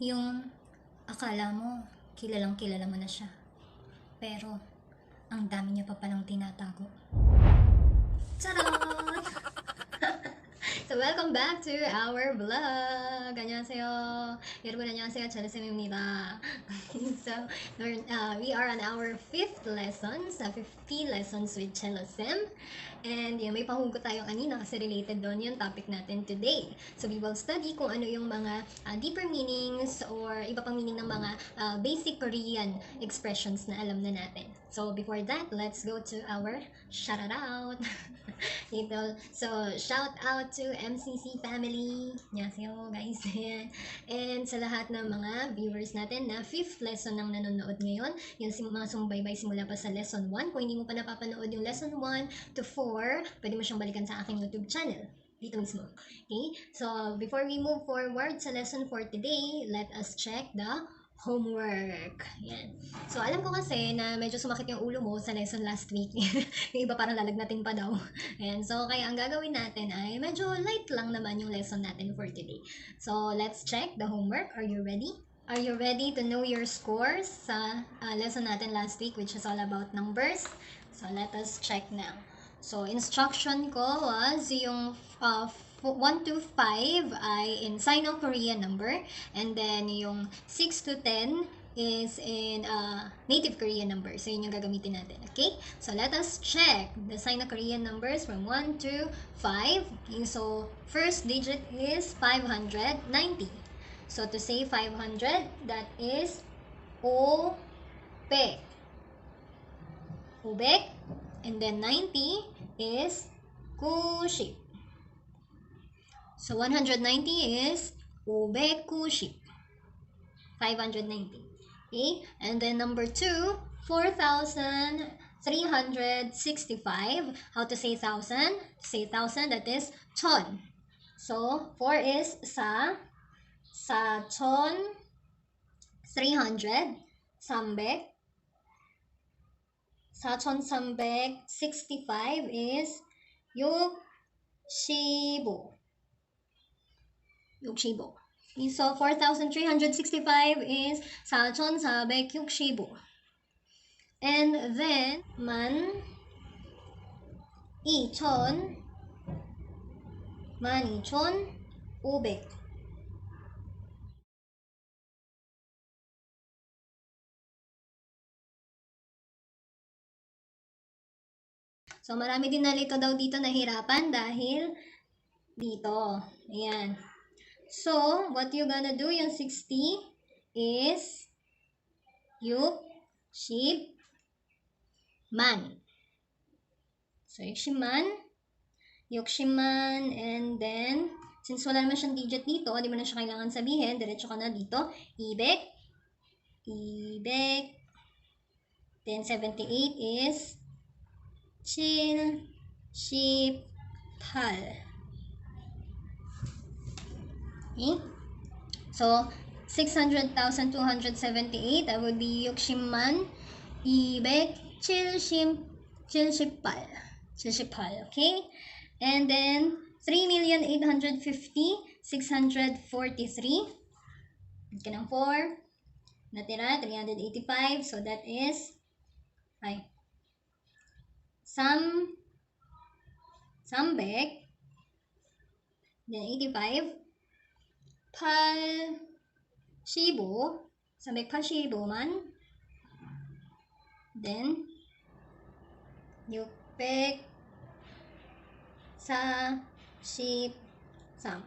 Yung akala mo, kilalang kilala mo na siya. Pero, ang dami niya pa palang tinatago. Charot! So, welcome back to our vlog! 안녕하세요. 여러분 안녕하세요. 차르쌤입니다. So, we are on our 5th lesson sa 50 lessons with Chelo Sim. And yun, may pahugot tayong kanina kasi related doon yung topic natin today. So, we will study kung ano yung mga deeper meanings or iba pang meaning ng mga basic Korean expressions na alam na natin. So, before that, let's go to our shout out. Dito. So, shout out to MCC family. Annyeonghaseyo guys. And sa lahat ng mga viewers natin na 5th lesson nang nanonood ngayon, yung mga sumbaybay simula pa sa lesson 1. Kung hindi mo pa napapanood yung lesson 1 to 4, pwede mo siyang balikan sa aking YouTube channel. Dito mismo. Okay? So, before we move forward sa lesson for today, let us check the homework. Yan. So, alam ko kasi na medyo sumakit yung ulo mo sa lesson last week. Yung iba parang lalagnatin pa daw. Ayan. So, kaya ang gagawin natin ay medyo light lang naman yung lesson natin for today. So, let's check the homework. Are you ready? Are you ready to know your scores sa lesson natin last week, which is all about numbers? So, let us check now. So, instruction ko was yung 1 to 5 ay in Sino-Korean number, and then yung 6 to 10 is in native Korean number. So, yun yung gagamitin natin. Okay? So, let us check the Sino-Korean numbers from 1 to 5. Okay, so, first digit is 590. So, to say 500, that is O-P. Ubek. And then 90 is Kuship. So 190 is Ubekuship. 590. Okay? And then number 2, 4,365. How to say 1,000? To say 1,000, that is ton. So 4 is sa ton 300. Sambek. Sa ton sambek 65 is Yukshibo. Yukshibo. So 4,365 is Sachon Sabek Yukshibo. And then Man Ichon Ubek. So marami din nalito daw dito nahirapan dahil dito. Ayan. So, what you gonna do, yung 60 is Yukshiman. So, Yukshiman, and then, since wala naman siyang digit dito, di mo na siya kailangan sabihin, diretso ka na dito, Ibek, then 78 is Chilshipal. Okay? So, 600,278, that would be Yukshiman, Ibek, Chilshipal. Okay? And then, 3,850,643. Ka ng 4. Natira, 385. So, that is, Sambek, then 85. Sambek Palshibo man. Then, Yukpek sa Ship Sam.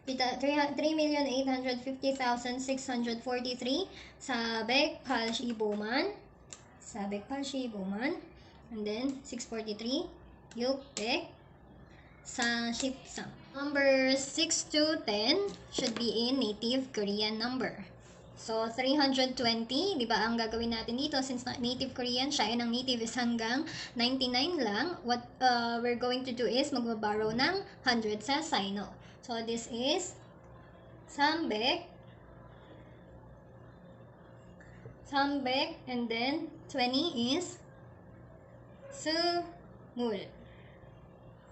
3,850,643 Sabek Palshibo man. And then, 643 Yukpek sa Ship Sam. Numbers 6 to 10 should be in native Korean number. So, 320, di ba ang gagawin natin dito, since native Korean siya, and ang native is hanggang 99 lang, what we're going to do is magbaborrow ng 100 sa Sino. So, this is Sambek, and then 20 is Sumul.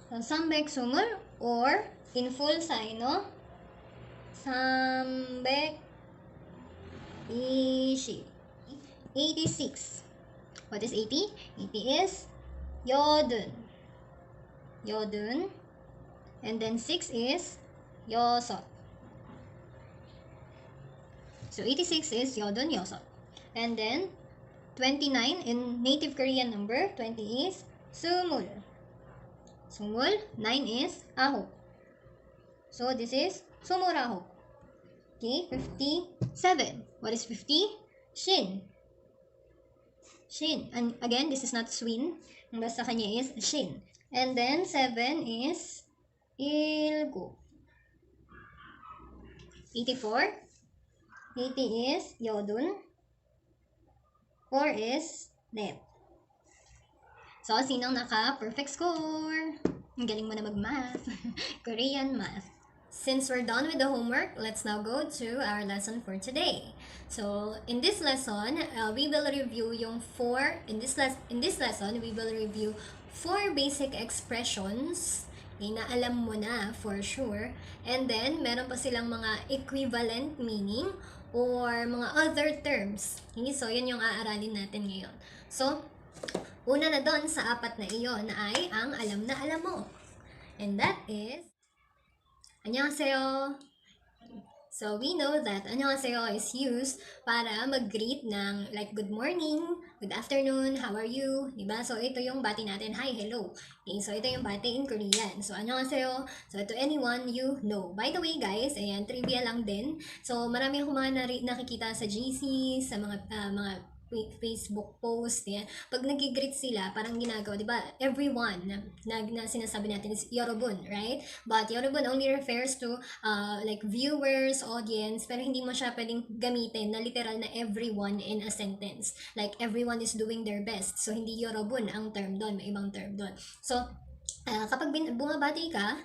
So, Sambek Sumul, or in full Sino, 320. 86. What is 80? 80 is yodun. Yodun. And then 6 is yosot. So 86 is yodun, yosot. And then 29 in native Korean number, 20 is sumul. Sumul, 9 is ahok. So this is sumurahok. Okay, 57. What is 50? Shin. Shin. And again, this is not swin. Ang basta kanya is shin. And then 7 is ilgo. 84. 80 is yodun. 4 is net. So, sinong naka-perfect score? Ang galing mo na mag-math. Korean math. Since we're done with the homework, let's now go to our lesson for today. So, in this lesson, we will review yung in this lesson, we will review 4 basic expressions na alam mo na for sure. And then, meron pa silang mga equivalent meaning or mga other terms. So, yun yung aaralin natin ngayon. So, una na doon sa 4 na iyon ay ang alam na alam mo. And that is annyeonghaseyo. So, we know that annyeonghaseyo is used para mag-greet ng like good morning, good afternoon, how are you, diba? So, ito yung bati natin, hi, hello. Okay, so, ito yung bati in Korean. So, annyeonghaseyo. So, to anyone you know. By the way, guys, ayan, trivia lang din. So, marami akong mga nakikita sa GC, sa mga Facebook post, yan. Pag nag-greet sila, parang ginagawa, di ba? Everyone na sinasabi natin is yorobun, right? But yorobun only refers to like viewers, audience, pero hindi mo siya pwedeng gamitin na literal na everyone in a sentence. Like everyone is doing their best. So hindi yorobun ang term doon, may ibang term doon. So kapag bumabati ka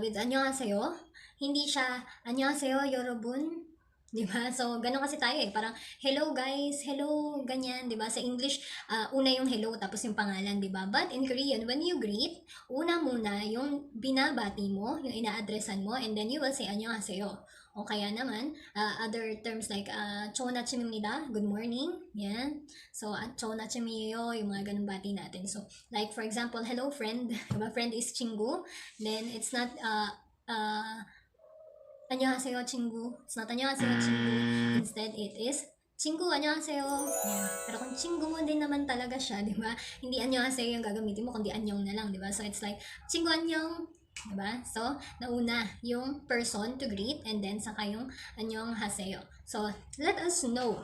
with annyeonghaseyo, hindi siya annyeonghaseyo yorobun. Diba? So, ganun kasi tayo eh. Parang, hello guys, hello, ganyan, diba? Sa English, una yung hello, tapos yung pangalan, diba? But in Korean, when you greet, una muna yung binabati mo, yung ina-addressan mo, and then you will say, annyeonghaseyo. O kaya naman, other terms like, 좋은 아침입니다, good morning, yan. So, 좋은 아침이에요, yung mga ganun bati natin. So, like for example, hello friend, diba? Friend is 친구, then it's not, 안녕하세요 친구. It's not 안녕하세요 친구. Instead, it is 친구 안녕하세요. Yeah. Pero kung 친구 mo din naman talaga siya, di ba? Hindi 안녕하세요 yung gagamitin mo, kundi 안녕 na lang, di ba? So, it's like 친구 안녕. Di ba? So, nauna yung person to greet and then saka yung 안녕하세요. So, let us know.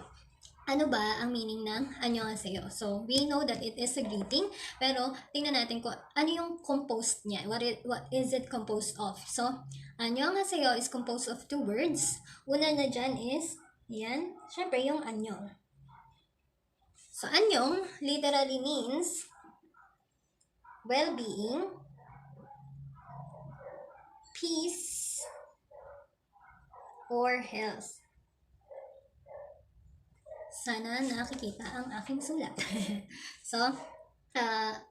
Ano ba ang meaning ng annyeonghaseyo? So, we know that it is a greeting, pero tingnan natin kung ano yung composed niya. What is it composed of? So, annyeonghaseyo is composed of 2 words. Una na dyan is, yan, syempre yung annyeong. So, annyeong literally means well-being, peace, or health. Sana nakikita ang aking sulat. So,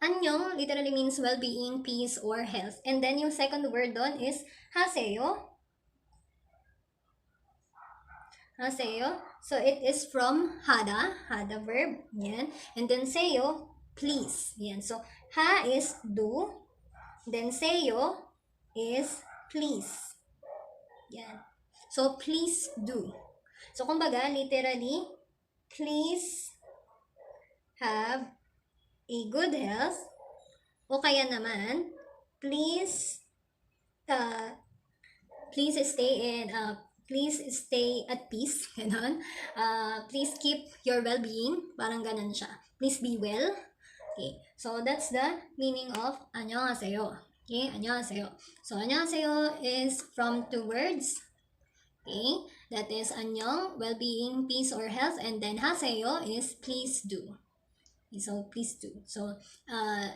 annyeong literally means well-being, peace, or health. And then yung second word doon is haseyo. Haseyo. So, it is from hada verb. Yan. And then seyo, please. Yan. So, ha is do. Then seyo is please. Yan. So, please do. So, kumbaga, literally, please have a good health, o kaya naman, please stay at peace, ganon. Please keep your well-being, parang ganon siya. Please be well. Okay, so that's the meaning of annyeonghaseyo. Okay, annyeonghaseyo. So annyeonghaseyo is from 2 words. Okay, that is annyeong, well-being, peace, or health, and then haseyo is please do. Okay, so please do. So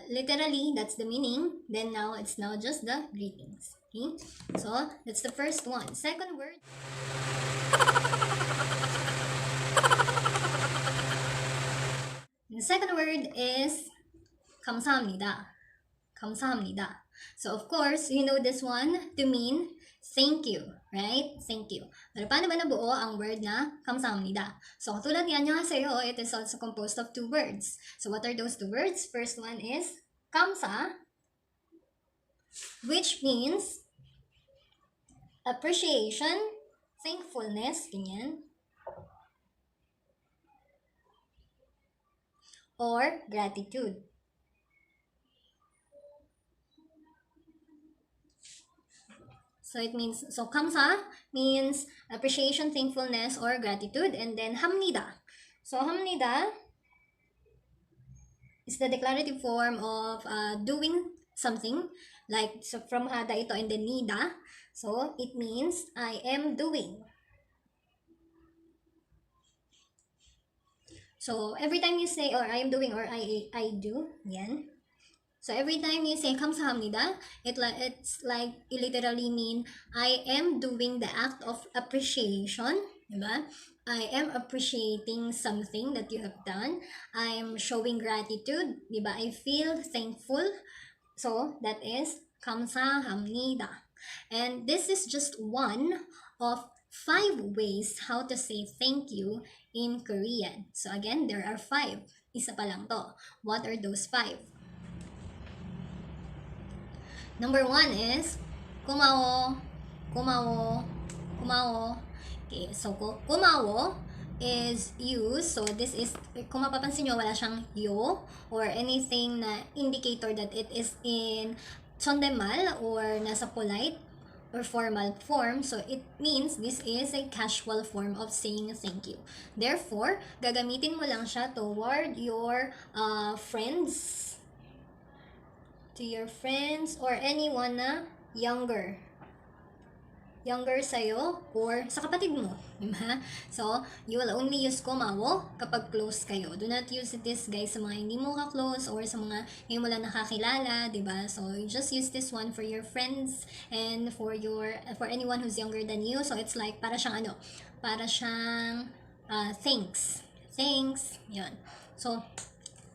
literally that's the meaning. Then now it's now just the greetings. Okay, so that's the first one. Second word. The second word is 감사합니다. 감사합니다. So of course, you know this one to mean Thank you, right? Thank you. Pero paano ba nabuo ang word na 감사합니다? So, katulad ni 안녕하세요, it is also composed of two words. So, what are those two words? First one is 감사, which means appreciation, thankfulness, ganyan, or gratitude. So it means, so 감사 means appreciation, thankfulness, or gratitude. And then 합니다. So 합니다 is the declarative form of doing something. Like, so from hada ito and then nida. So it means I am doing. So every time you say, or I am doing, or I do, yan. So every time you say 감사합니다, it's like you literally mean I am doing the act of appreciation, diba? I am appreciating something that you have done. I am showing gratitude, diba? I feel thankful. So that is 감사합니다. And this is just one of 5 ways how to say thank you in Korean. So again, there are 5. Isa pa lang to. What are those 5? Number 1 is 고마워, 고마워, 고마워. Okay, so 고마워 is used. So this is, kung mapapansin nyo, wala siyang yo or anything na indicator that it is in 존댓말 or nasa polite or formal form. So it means this is a casual form of saying thank you. Therefore, gagamitin mo lang siya toward your friends, to your friends or anyone na younger sa'yo or sa kapatid mo, diba? So, you will only use 고마워 kapag close kayo. Do not use this, guys, sa mga hindi mo ka-close or sa mga hindi mo lang nakakilala, diba? So, you just use this one for your friends and for anyone who's younger than you. So, it's like, para siyang thanks. Thanks, yun. So,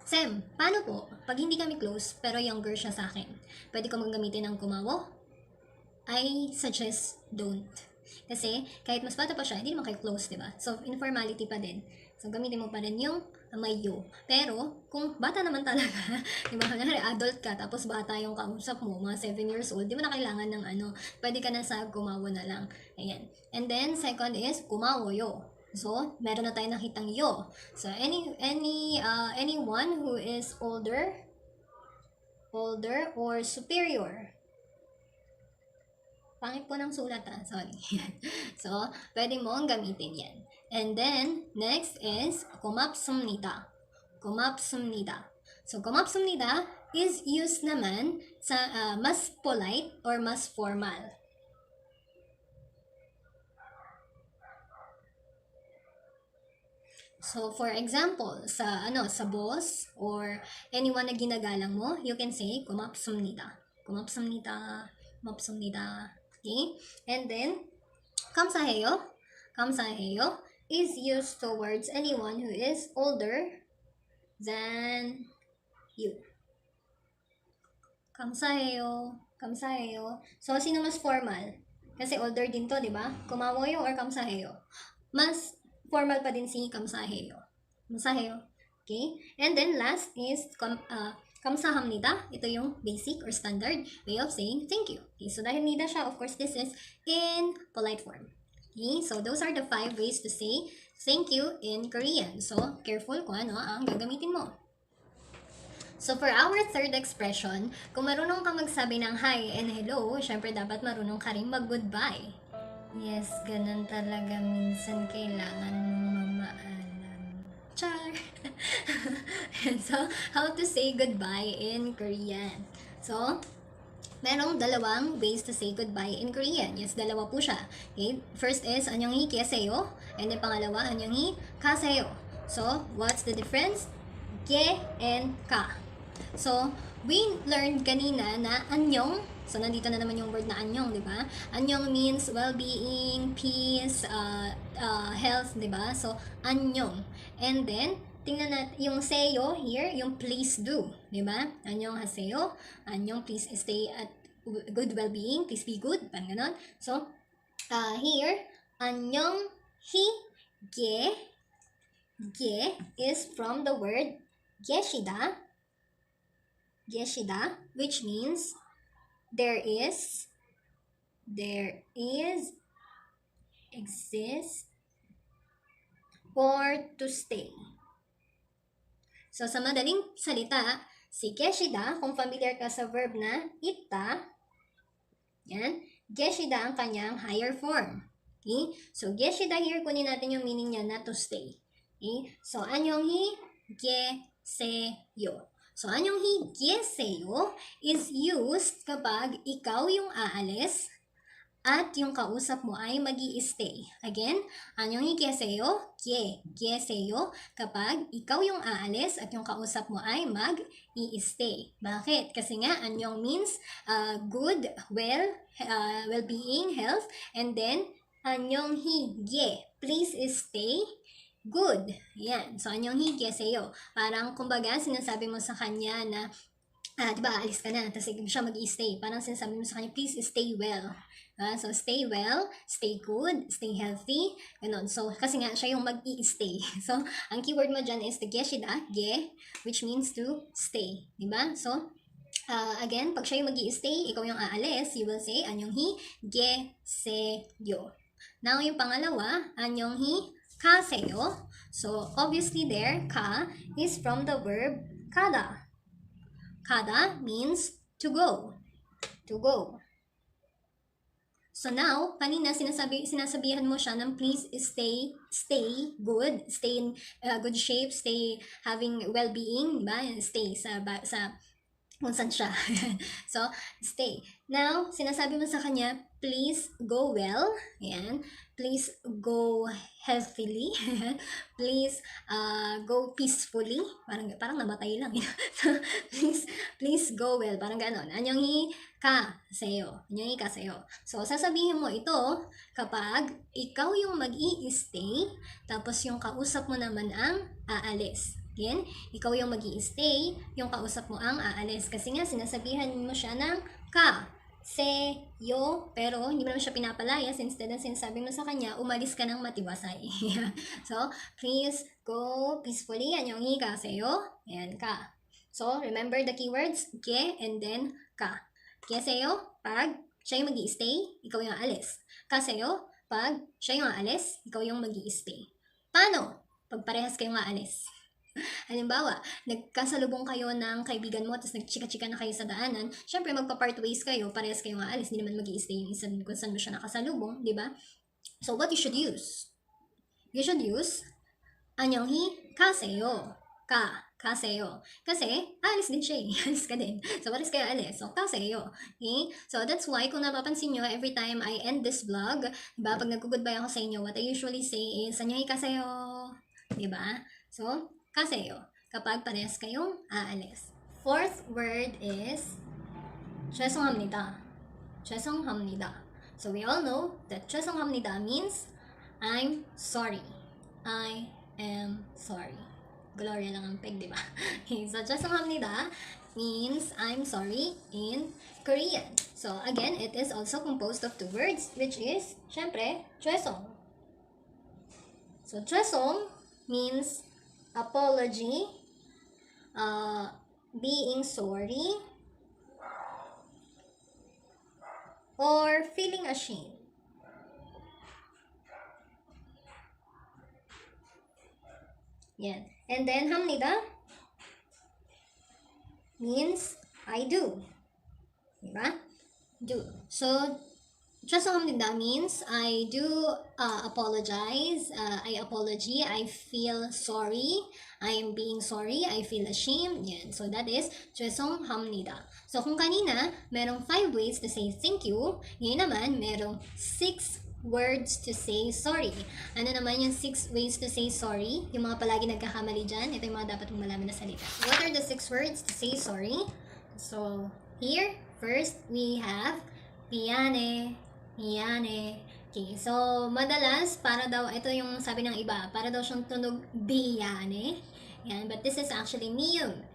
Sam, paano po? Pag hindi kami close, pero younger siya sa akin, pwede ko gamitin ng kumawo? I suggest don't. Kasi, kahit mas bata pa siya, hindi naman kayo close, diba? So, informality pa din. So, gamitin mo pa rin yung may you. Pero, kung bata naman talaga, diba? Kanyari, adult ka, tapos bata yung kausap mo, mga 7 years old, di mo na kailangan ng pwede ka na sa kumawo na lang. Ayan. And then, second is, kumawo yo. So, meron na tayo nakitang yo. So, anyone who is older or superior. Pangit po ng sulat sorry. So, pwede mo ang gamitin yan. And then, next is 고맙습니다. 고맙습니다. So, 고맙습니다 is used naman sa mas polite or mas formal. So, for example, sa boss or anyone na ginagalang mo, you can say 고맙습니다. 고맙습니다. 고맙습니다. Okay? And then, 감사해요. 감사해요 is used towards anyone who is older than you. 감사해요. 감사해요. So, sino mas formal? Kasi older din to, di ba? kumawoyo or 감사해요. Mas formal pa din si 감사해요. 감사해요. Okay? And then last is 감사합니다. Ito yung basic or standard way of saying thank you. Okay? So dahil nida siya, of course, this is in polite form. Okay? So those are the 5 ways to say thank you in Korean. So careful kung ano ang gagamitin mo. So for our third expression, kung marunong ka magsabi ng hi and hello, syempre dapat marunong ka rin mag-goodbye. Yes, ganun talaga. Minsan kailangan mong mamaalam. Char! So, how to say goodbye in Korean? So, merong dalawang ways to say goodbye in Korean. Yes, dalawa po siya. Okay? First is, 안녕히 계세요. And then pangalawa, 안녕히 가세요. So, what's the difference? Ge and ka. So, we learned kanina na anyong. So, nandito na naman yung word na anyong, di ba? Anyong means well-being, peace, health, di ba? So, anyong. And then, tingnan natin yung seyo here, yung please do, di ba? Anyong haseyo, anyong please stay at good well-being, please be good, parang ganon. So, here, 안녕 히 게 is from the word 계시다, which means there is, exist, or to stay. So, sa madaling salita, si 계시다, kung familiar ka sa verb na 있다, yan, 계시다 ang kanyang higher form. Okay? So, 계시다 here, kunin natin yung meaning niya na to stay. Okay? So, 안녕히 계세요. So, 안녕히 계세요 is used kapag ikaw yung aalis at yung kausap mo ay mag-i-stay. Again, 안녕히 계세요, 계세요, kapag ikaw yung aalis at yung kausap mo ay mag-i-stay. Bakit? Kasi nga, 안녕 means good, well-being, health, and then, 안녕히 please stay good. Yan. So, 안녕히 계세요. Parang, kumbaga, sinasabi mo sa kanya na, diba, alis ka na, tapos siya mag-i-stay. Parang sinasabi mo sa kanya, please stay well. So, stay well, stay good, stay healthy, ganun. So, kasi nga, siya yung mag-i-stay. So, ang keyword mo dyan is the 계시다, which means to stay. Diba? So, again, pag siya yung mag-i-stay, ikaw yung aalis, you will say, 안녕히 계세요. Now, yung pangalawa, 안녕히 가세요. So, obviously there, ka is from the verb 가다. 가다 means to go. To go. So now, kanina sinasabihan mo siya ng please stay good, stay in good shape, stay having well-being, diba? Stay sa kung saan siya. So, stay. Now, sinasabi mo sa kanya, please go well. Ayan. Please go healthily. Please go peacefully. Parang namatay lang. please go well. Parang ganon. 안녕히 가세요. 안녕히 가세요. So, sasabihin mo ito kapag ikaw yung mag-i-stay, tapos yung kausap mo naman ang aalis. Again, ikaw yung mag-i-stay, yung kausap mo ang aalis. Kasi nga, sinasabihan mo siya ng seyo, pero hindi mo naman siya pinapalayas. Instead na sinasabi mo sa kanya, umalis ka ng matiwasay. So, please go peacefully. 안녕히 가세요. Ayan, ka. So, remember the keywords, ke and then ka. Keseyo, pag siya yung mag-i-stay, ikaw yung aalis. Kaseyo, pag siya yung aalis, ikaw yung mag-i-stay. Paano? Pag parehas kayong aalis. Halimbawa, nagkasalubong kayo ng kaibigan mo, tapos nagchika-chika na kayo sa daanan, syempre magpa-part ways kayo, parehas kayong aalis, hindi naman mag-i-stay yung isa kung saan mo siya nakasalubong, di ba? So, what you should use? You should use, 안녕히 가세요. 가세요. Kasi, alis din siya eh. Alis ka din. So, alis kayo alis. So, 가세요. Okay? So, that's why, kung napapansin nyo, every time I end this vlog, diba, pag nag-goodbye ako sa inyo, what I usually say is, 안녕히 가세요. Diba? So, 가세요. Kapag parehas kayong aalis. Fourth word is 죄송합니다. 죄송합니다. So we all know that 죄송합니다 means I'm sorry. I am sorry. Gloria lang ang peg, di ba? So 죄송합니다 means I'm sorry in Korean. So again, it is also composed of two words, which is, syempre, 죄송. So 죄송 means apology, being sorry, or feeling ashamed. Yan. And then, 합니다 means I do. Diba? Do. So, 죄송합니다 means I do apologize, I apology, I feel sorry, I am being sorry, I feel ashamed. Yan. So that is 죄송합니다. So kung kanina, merong 5 ways to say thank you, ngayon naman, merong 6 words to say sorry. Ano naman yung 6 ways to say sorry? Yung mga palagi nagkakamali dyan, ito yung mga dapat mong malaman na salita. What are the 6 words to say sorry? So, here, first, we have 미안해. Okay, so madalas para daw, ito yung sabi ng iba, para daw siyang tunog biyane. Yan, but this is actually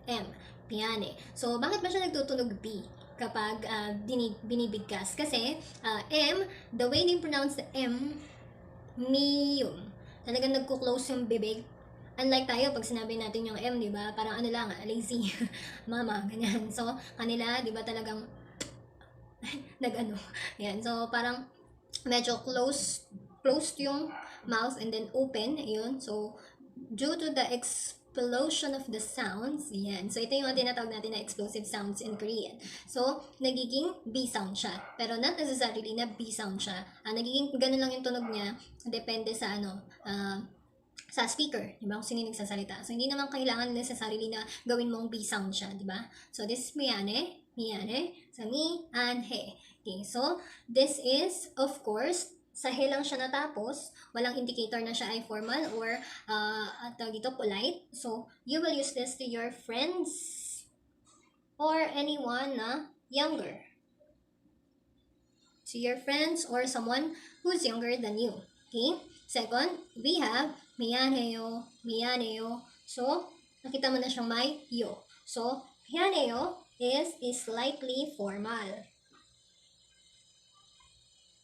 M. Piyane. So, bakit ba siya nagtutunog B? kapag binibigkas. Kasi, M, the way they pronounce the M, miyum. Talagang nagko-close yung bibig. Unlike tayo, pag sinabi natin yung M, di ba? Parang ano lang, lazy. Mama, ganyan. So, kanila, di ba talagang nag-ano. Yan. So, parang medyo closed yung mouth and then open. Yun. So, due to the explosion of the sounds, yan. So, ito yung tinatawag natin na explosive sounds in Korean. So, nagiging B sound siya. Pero not necessarily na B sound siya. Nagiging ganun lang yung tunog niya. Depende sa sa speaker, di ba? Kung sino yung nagsasalita. So, hindi naman kailangan necessarily na gawin mong B sound siya, di ba? So, this is miyane, sa mi, an, he. Okay, so, this is, of course, sa he lang siya natapos, walang indicator na siya ay formal or, tawag dito, polite. So, you will use this to your friends or anyone na younger. To your friends or someone who's younger than you. Okay? Second, we have miyaneyo, miyaneyo. So, nakita mo na siyang may yo. So, miyaneyo is slightly formal.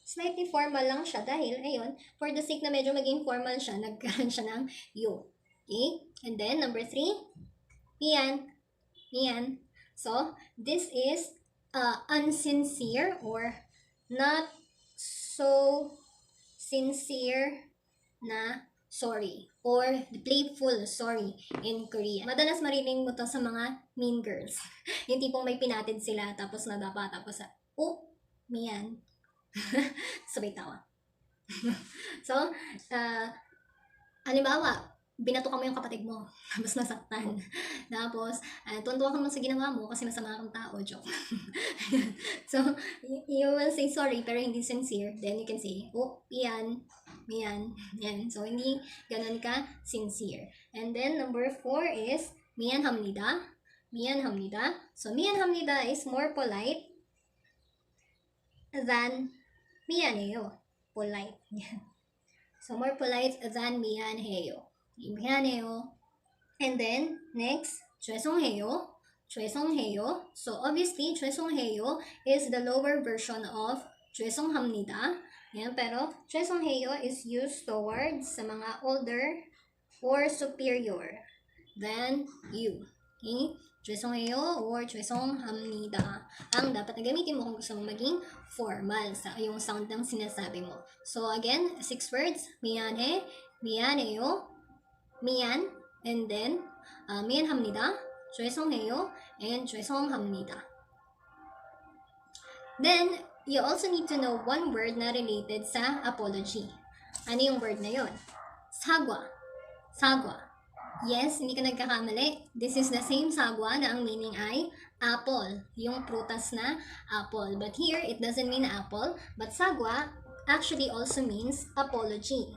Slightly formal lang siya dahil, ayun, for the sake na medyo maging formal siya, nagkaroon siya ng yo. Okay? And then, number 3, miyan. Miyan. So, this is unsincere or not so sincere na sorry or playful sorry in Korean. Madalas marinig mo to sa mga mean girls. Yung tipong may pinatid sila tapos nadapa tapos miyan. Sabay tawa. So, halimbawa, binato ka mo yung kapatid mo, tapos nasaktan. Tapos, tuntua ka mo sa ginawa mo kasi masama kang tao, joke. So, you will say sorry pero hindi sincere. Then you can say, miyan. So, hindi ganun ka sincere. And then, number 4 is, miyanhamnida. So, miyanhamnida is more polite than miyaneyo. Polite. So, more polite than miyanheyo. Miyanheyo. And then, next, 죄송해요. So, obviously, 죄송해요 is the lower version of 죄송합니다. Yan, pero 죄송해요 is used towards sa mga older or superior than you. Okay? 죄송해요 or 죄송합니다 ang dapat na gamitin mo kung gusto mo maging formal sa yung sound ng sinasabi mo. So, again, 6 words. 미안해, 미안해요, 미안, and then 미안합니다, 죄송해요, and 죄송합니다. Then, you also need to know one word na related sa apology. Ano yung word na yon? Sagwa. Yes, hindi ka nagkakamali. This is the same sagwa na ang meaning ay apple. Yung prutas na apple. But here, it doesn't mean apple. But sagwa actually also means apology.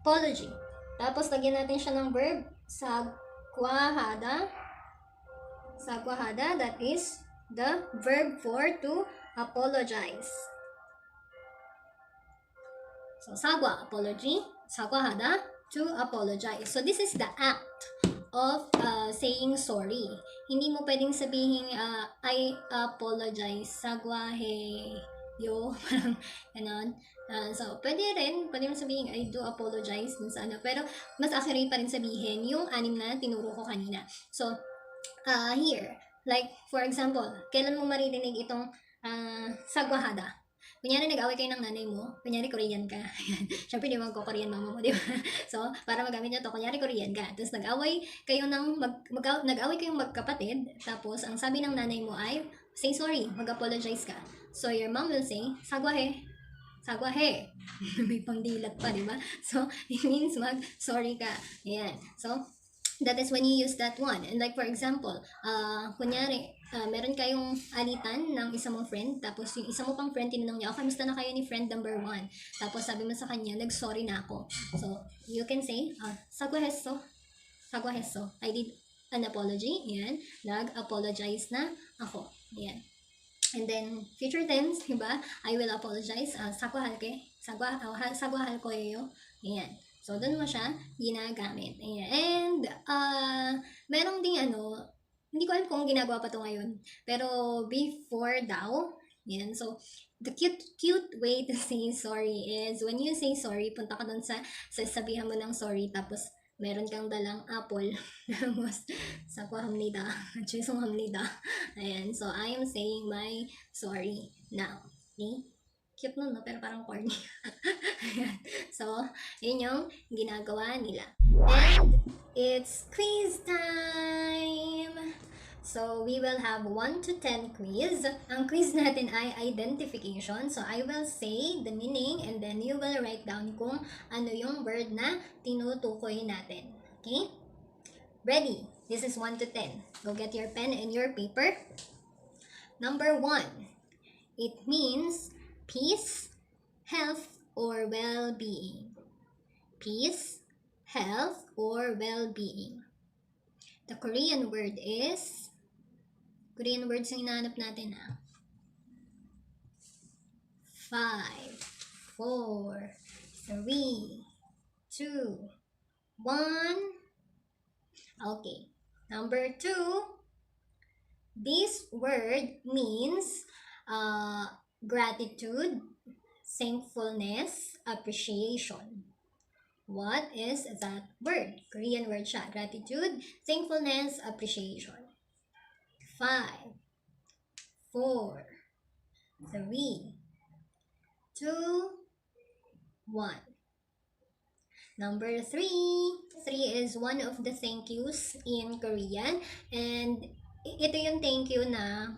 Tapos, lagyan natin siya ng verb. Sagwahada. That is the verb for to apologize. So, sagwa, apology. Sagwahada, to apologize. So, this is the act of saying sorry. Hindi mo pwedeng sabihin, I apologize. Sagwahe yo. Parang, ganon. So, pwede mo sabihin, I do apologize dun sa ano. Pero, mas accurate pa rin sabihin yung 6 na tinuro ko kanina. So, here, like, for example, kailan mo maririnig itong sagwahada? Kunyari, nag-away kayo ng nanay mo. Kunyari, Korean ka. Siyempre, di magko-Korean mama mo, di ba? So, para magamit nyo to, kunyari, Korean ka. Tapos, nag-away kayong magkapatid. Tapos, ang sabi ng nanay mo ay, say sorry, mag-apologize ka. So, your mom will say, sagwahe. May pangdilat pa, di ba? So, it means mag-sorry ka. Ayan. So, that is when you use that one. And like, for example, kunyari, meron kayong alitan ng isa mong friend, tapos yung isa mo pang friend, tinanong niya, okay, musta na kayo ni friend number 1? Tapos sabi mo sa kanya, nag-sorry na ako. So, you can say, sagwaheso. I did an apology. Yan. Nag-apologize na ako. Yan. And then, future tense, diba? I will apologize. Sagwahal ko yo. Yan. So, doon mo siya ginagamit. Ayan. And, merong ding Hindi ko alam kung ginagawa pa to ngayon. Pero before daw, yan. So, the cute way to say sorry is when you say sorry, punta ka dun sa sabihan mo ng sorry, tapos meron kang dalang apple. Tapos, sa ko hamnida. Chusong hamnida. Ayan. So, I am saying my sorry now. Okay? Cute nun, no? Pero parang corny. So, yun yung ginagawa nila. And it's quiz time! So, we will have 1 to 10 quiz. Ang quiz natin ay identification. So, I will say the meaning and then you will write down kung ano yung word na tinutukoy natin. Okay? Ready? This is 1 to 10. Go get your pen and your paper. Number 1. It means peace, health, or well-being. Peace, health, or well-being. The Korean word is, Korean words yung hinahanap natin ha. 5, 4, 3, 2, 1. Okay. Number 2. This word means gratitude, thankfulness, appreciation. What is that word? Korean word siya. Gratitude, thankfulness, appreciation. 5, 4, 3, 2, 1. Number 3. 3 is one of the thank yous in Korean. And ito yung thank you na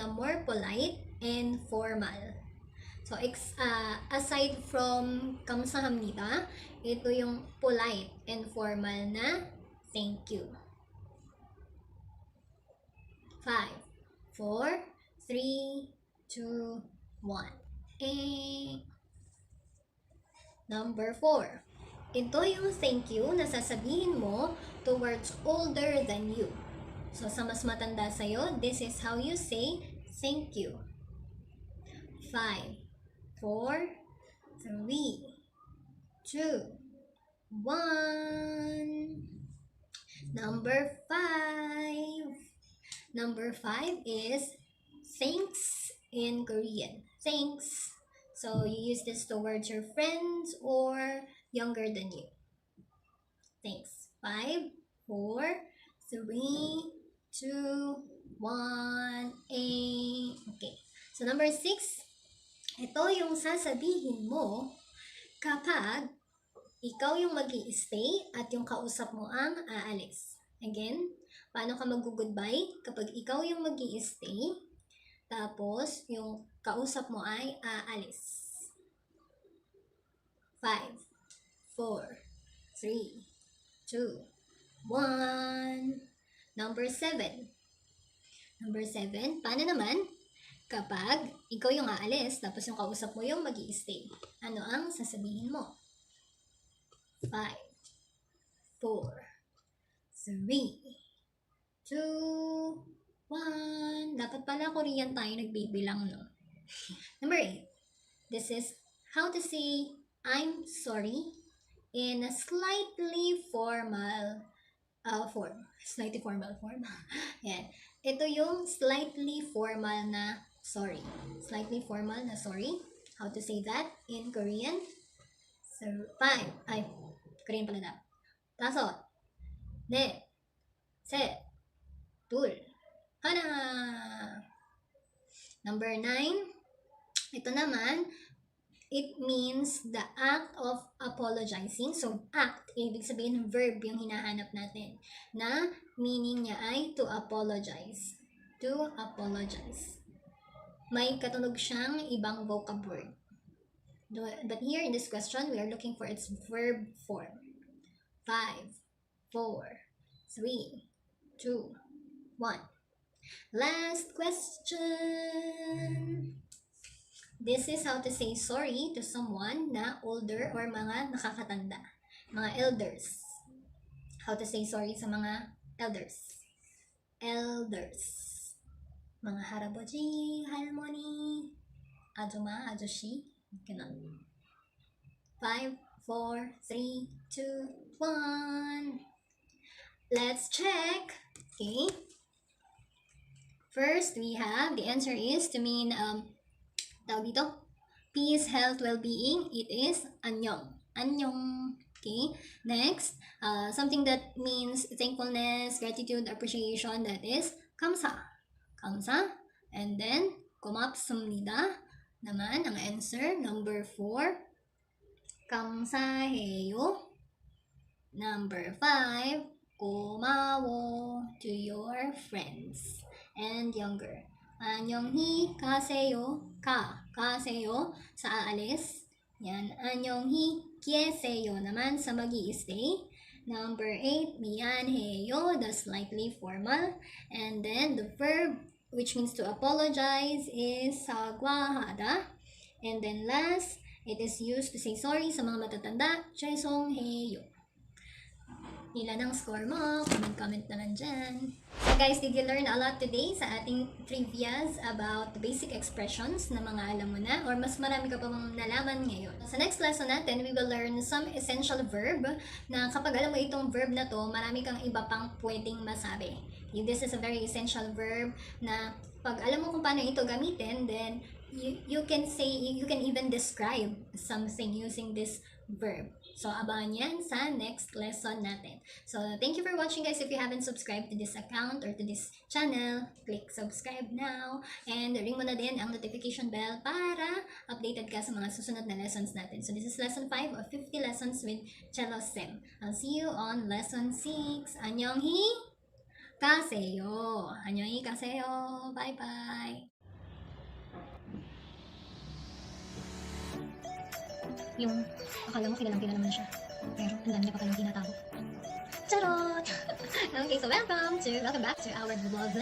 more polite and formal. So, aside from kamsahamnida, ito yung polite and formal na thank you. 5, 4, 3, 2, 1. Number 4. Ito yung thank you na sasabihin mo towards older than you. So, sa mas matanda sa'yo, this is how you say thank you. 5, 4, 3, 2, 1. Number 5. Number 5 is thanks in Korean. Thanks. So you use this towards your friends or younger than you. Thanks. 5, 4, 3, 2, 1, okay. So number 6. Ito yung sasabihin mo kapag ikaw yung mag-i-stay at yung kausap mo ang aalis. Again, paano ka mag-goodbye kapag ikaw yung mag-i-stay tapos yung kausap mo ay aalis. 5, 4, 3, 2, 1. Number 7. Number 7, paano naman kapag ikaw yung aalis, tapos yung kausap mo yung mag-i-stay? Ano ang sasabihin mo? 5, 4, 3, 2, 1. Dapat pala Korean tayo nagbibilang, no? Number 8. This is how to say I'm sorry in a slightly formal form. Slightly formal form. Yan. Ito yung slightly formal na sorry. Slightly formal na sorry. How to say that in Korean? So, 5. Ay, Korean pala na. 5, 4, 3, 2, 1. Number 9. Ito naman, it means the act of apologizing. So, act, ibig sabihin verb yung hinahanap natin. Na meaning niya ay to apologize. To apologize. May katunog siyang ibang vocab word. But here in this question, we are looking for its verb form. 5, 4, 3, 2, 1. Last question. This is how to say sorry to someone na older or mga nakakatanda. Mga elders. How to say sorry sa mga elders. Elders. Mga haraboji, halmoni, ajuma, ajoshi. Ganun. 5, 4, 3, 2, 1. Let's check. Okay. First, we have the answer is to mean tawag dito, peace, health, well-being. It is annyeong. Annyeong. Okay. Next, something that means thankfulness, gratitude, appreciation. That is kamsa. Kamsa. And then 고맙습니다. Naman ang answer number 4. 감사해요. Number 5. 고마워 to your friends and younger. 안녕히 가세요. 가세요 sa aalis. Yan. 안녕히 계세요 naman sa mag-i-stay. Number 8, 미안해요, the slightly formal. And then the verb, which means to apologize, is 사과하다. And then last, it is used to say sorry sa mga matatanda. 죄송해요. Ilan ang score mo? Comment naman dyan. So guys, did you learn a lot today sa ating trivias about the basic expressions na mga alam mo na? Or mas marami ka pa bang nalaman ngayon? Sa next lesson natin, we will learn some essential verb na kapag alam mo itong verb na to, marami kang iba pang pwedeng masabi. This is a very essential verb na pag alam mo kung paano ito gamitin, then you can say, you can even describe something using this verb. So, abangan yan sa next lesson natin. So, thank you for watching guys. If you haven't subscribed to this account or to this channel, click subscribe now. And ring mo na din ang notification bell para updated ka sa mga susunod na lessons natin. So, this is lesson 5 of 50 lessons with Cello Sim. I'll see you on lesson 6. 안녕히 가세요. 안녕히 가세요. Bye-bye. Yung akala mo kilalang-kilala mo na siya. Pero ang dami niya pa palang tinatago. Charot! Okay, so welcome back to our vlog.